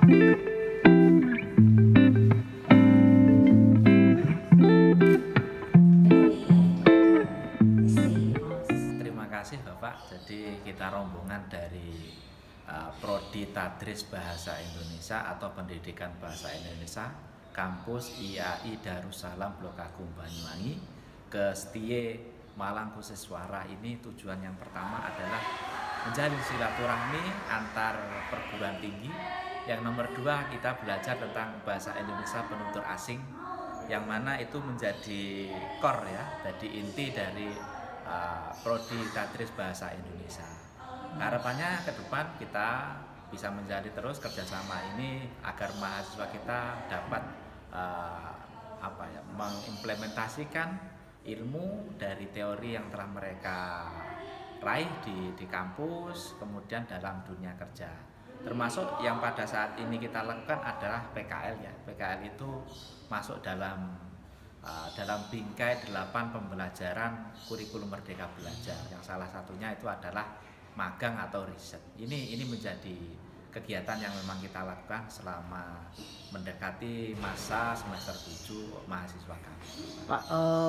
Terima kasih Bapak. Jadi kita rombongan dari Prodi Tadris Bahasa Indonesia atau Pendidikan Bahasa Indonesia Kampus IAI Darussalam Blok Agung Banyuwangi ke Setie Malang Kusiswara. Ini tujuan yang pertama adalah menjalin silaturahmi antar perguruan tinggi. Yang nomor dua, kita belajar tentang bahasa Indonesia penutur asing, yang mana itu menjadi core ya, jadi inti dari Prodi Tadris Bahasa Indonesia. Harapannya ke depan kita bisa menjadi terus kerjasama ini agar mahasiswa kita dapat mengimplementasikan ilmu dari teori yang telah mereka raih di kampus, kemudian dalam dunia kerja. Termasuk yang pada saat ini kita lakukan adalah PKL ya. PKL itu masuk dalam bingkai 8 pembelajaran kurikulum Merdeka Belajar, yang salah satunya itu adalah magang atau riset. Ini menjadi kegiatan yang memang kita lakukan selama mendekati masa semester 7 mahasiswa kami. Pak,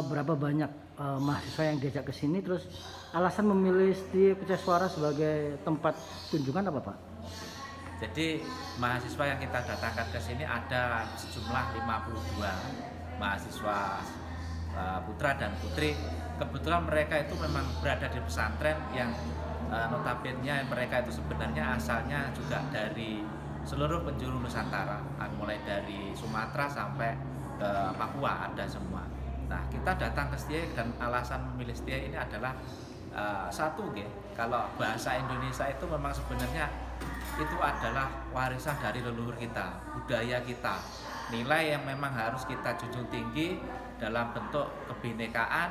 berapa banyak mahasiswa yang diajak ke sini, terus alasan memilih Setie Kusiswara sebagai tempat kunjungan apa, Pak? Jadi mahasiswa yang kita datangkan ke sini ada sejumlah 52 mahasiswa putra dan putri. Kebetulan mereka itu memang berada di pesantren yang notabene mereka itu sebenarnya asalnya juga dari seluruh penjuru Nusantara, mulai dari Sumatera sampai ke Papua ada semua. Nah, kita datang ke Setie dan alasan memilih Setie ini adalah satu, kalau bahasa Indonesia itu memang sebenarnya itu adalah warisan dari leluhur kita, budaya kita, nilai yang memang harus kita junjung tinggi dalam bentuk kebinekaan,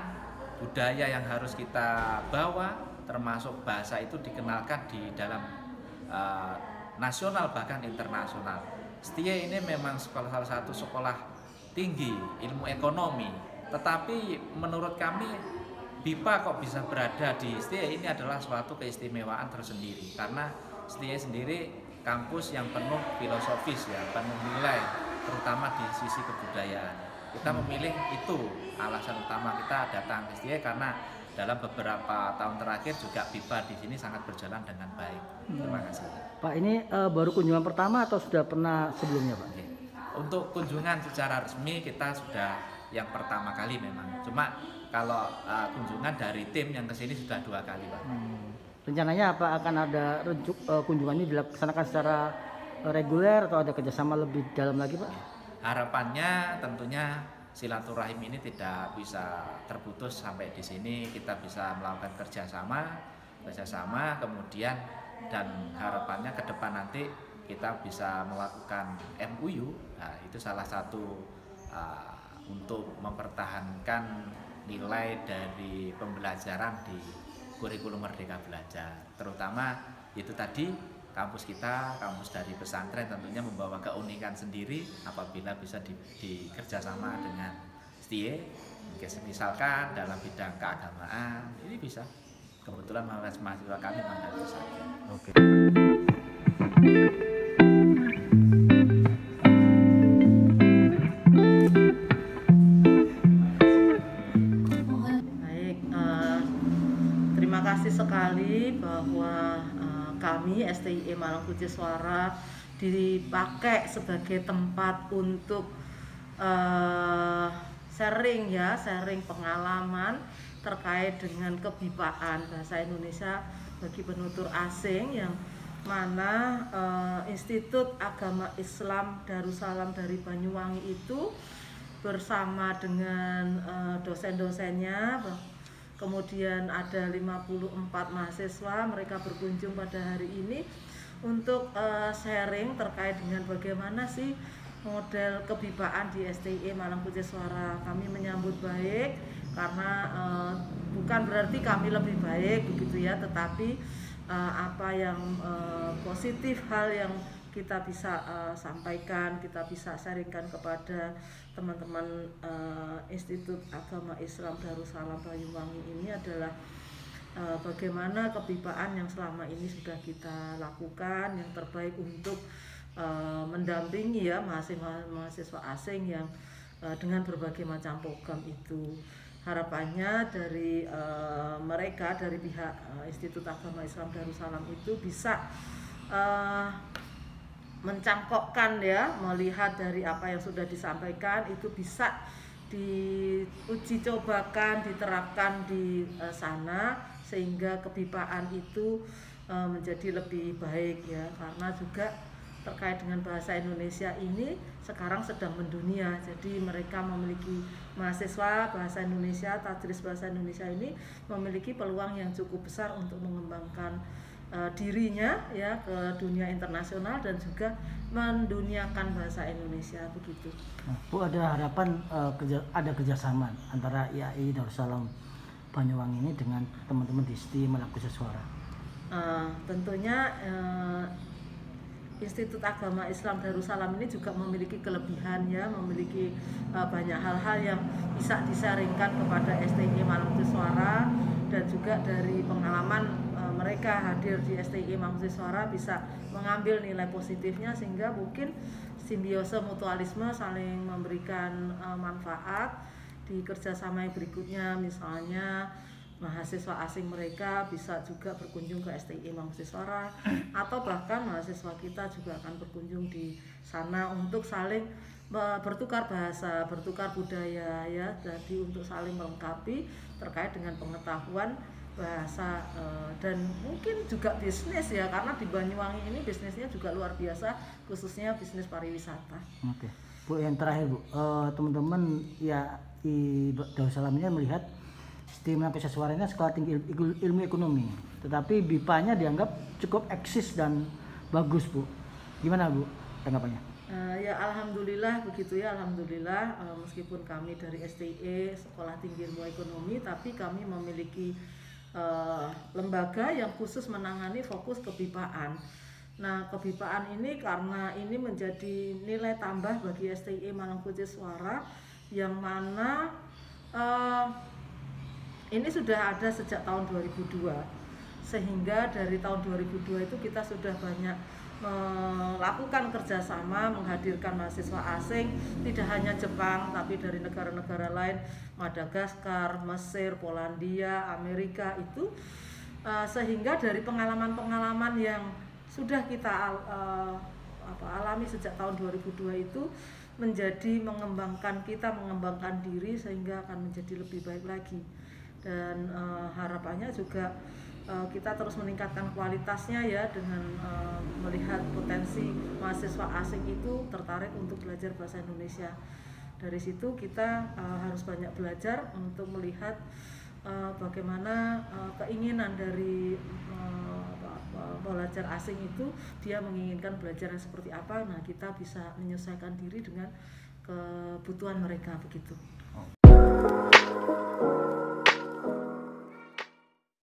budaya yang harus kita bawa, termasuk bahasa itu dikenalkan di dalam nasional bahkan internasional. Setie ini memang salah satu sekolah tinggi ilmu ekonomi, tetapi menurut kami BIPA kok bisa berada di Setie ini adalah suatu keistimewaan tersendiri, karena Setie sendiri kampus yang penuh filosofis ya, penuh nilai, terutama di sisi kebudayaan. Kita memilih itu alasan utama kita datang ke Setie, karena dalam beberapa tahun terakhir juga BIPA di sini sangat berjalan dengan baik. Terima kasih. Pak, ini baru kunjungan pertama atau sudah pernah sebelumnya, Pak? Untuk kunjungan secara resmi kita sudah yang pertama kali memang. Cuma kalau kunjungan dari tim yang kesini sudah 2 kali, Pak. Rencananya apa, akan ada kunjungan ini dilaksanakan secara reguler atau ada kerjasama lebih dalam lagi, Pak? Harapannya tentunya silaturahim ini tidak bisa terputus sampai di sini, kita bisa melakukan kerjasama, kemudian dan harapannya ke depan nanti kita bisa melakukan MOU. Nah, itu salah satu untuk mempertahankan nilai dari pembelajaran di kurikulum Merdeka Belajar, terutama itu tadi kampus kita, kampus dari pesantren tentunya membawa keunikan sendiri apabila bisa dikerjasama dengan Setie. Misalkan dalam bidang keagamaan, ini bisa. Kebetulan mahasiswa kami memang dari pesantren. Oke. Terima kasih sekali bahwa kami STIE Malang Kusiswara dipakai sebagai tempat untuk sharing pengalaman terkait dengan kebipaan bahasa Indonesia bagi penutur asing, yang mana Institut Agama Islam Darussalam dari Banyuwangi itu bersama dengan dosen-dosennya, kemudian ada 54 mahasiswa, mereka berkunjung pada hari ini untuk sharing terkait dengan bagaimana sih model kebipaan di STIE Malang Kusiswara. Kami menyambut baik karena bukan berarti kami lebih baik begitu ya, tetapi apa yang positif, hal yang kita bisa sampaikan, kita bisa sharingkan kepada teman-teman Institut Agama Islam Darussalam Banyuwangi ini adalah bagaimana kebipaan yang selama ini sudah kita lakukan yang terbaik untuk mendampingi ya mahasiswa asing yang dengan berbagai macam program itu. Harapannya dari mereka, dari pihak Institut Agama Islam Darussalam itu bisa mencangkokkan ya, melihat dari apa yang sudah disampaikan itu bisa diuji cobakan, diterapkan di sana sehingga kebipaan itu menjadi lebih baik ya, karena juga terkait dengan bahasa Indonesia ini sekarang sedang mendunia. Jadi mereka memiliki mahasiswa bahasa Indonesia, tadris bahasa Indonesia ini memiliki peluang yang cukup besar untuk mengembangkan dirinya ya ke dunia internasional dan juga menduniakan bahasa Indonesia begitu. Bu, ada harapan ada kerjasama antara IAI Darussalam Banyuwangi ini dengan teman-teman di STI Malang Khusus Suara? Tentunya Institut Agama Islam Darussalam ini juga memiliki kelebihan ya, memiliki banyak hal-hal yang bisa disaringkan kepada STI Malang Khusus Suara, dan juga dari pengalaman mereka hadir di STI Malang Khusus Suara bisa mengambil nilai positifnya, sehingga mungkin simbiose mutualisme saling memberikan manfaat di kerjasama yang berikutnya. Misalnya mahasiswa asing mereka bisa juga berkunjung ke STI Malang Khusus Suara, atau bahkan mahasiswa kita juga akan berkunjung di sana untuk saling bertukar bahasa, bertukar budaya ya, jadi untuk saling melengkapi terkait dengan pengetahuan bahasa dan mungkin juga bisnis ya, karena di Banyuwangi ini bisnisnya juga luar biasa, khususnya bisnis pariwisata. Oke, Bu, yang terakhir Bu, teman-teman ya di Darussalam ini melihat STI Malang Khusus Suara ini sekolah tinggi ilmu ekonomi, tetapi BIPA-nya dianggap cukup eksis dan bagus, Bu. Gimana Bu tanggapannya? Ya alhamdulillah begitu ya, alhamdulillah meskipun kami dari STI Sekolah Tinggi Ilmu Ekonomi, tapi kami memiliki lembaga yang khusus menangani fokus kebipaan. Nah, kebipaan ini karena ini menjadi nilai tambah bagi STI Malang Khusus Suara, yang mana ini sudah ada sejak tahun 2002, sehingga dari tahun 2002 itu kita sudah banyak melakukan kerjasama, menghadirkan mahasiswa asing, tidak hanya Jepang tapi dari negara-negara lain, Madagaskar, Mesir, Polandia, Amerika itu, sehingga dari pengalaman-pengalaman yang sudah kita alami sejak tahun 2002 itu menjadi mengembangkan diri sehingga akan menjadi lebih baik lagi. Dan harapannya juga kita terus meningkatkan kualitasnya ya, dengan melihat potensi mahasiswa asing itu tertarik untuk belajar bahasa Indonesia. Dari situ kita harus banyak belajar untuk melihat bagaimana keinginan dari pelajar asing itu, dia menginginkan belajar yang seperti apa. Nah, kita bisa menyesuaikan diri dengan kebutuhan mereka begitu.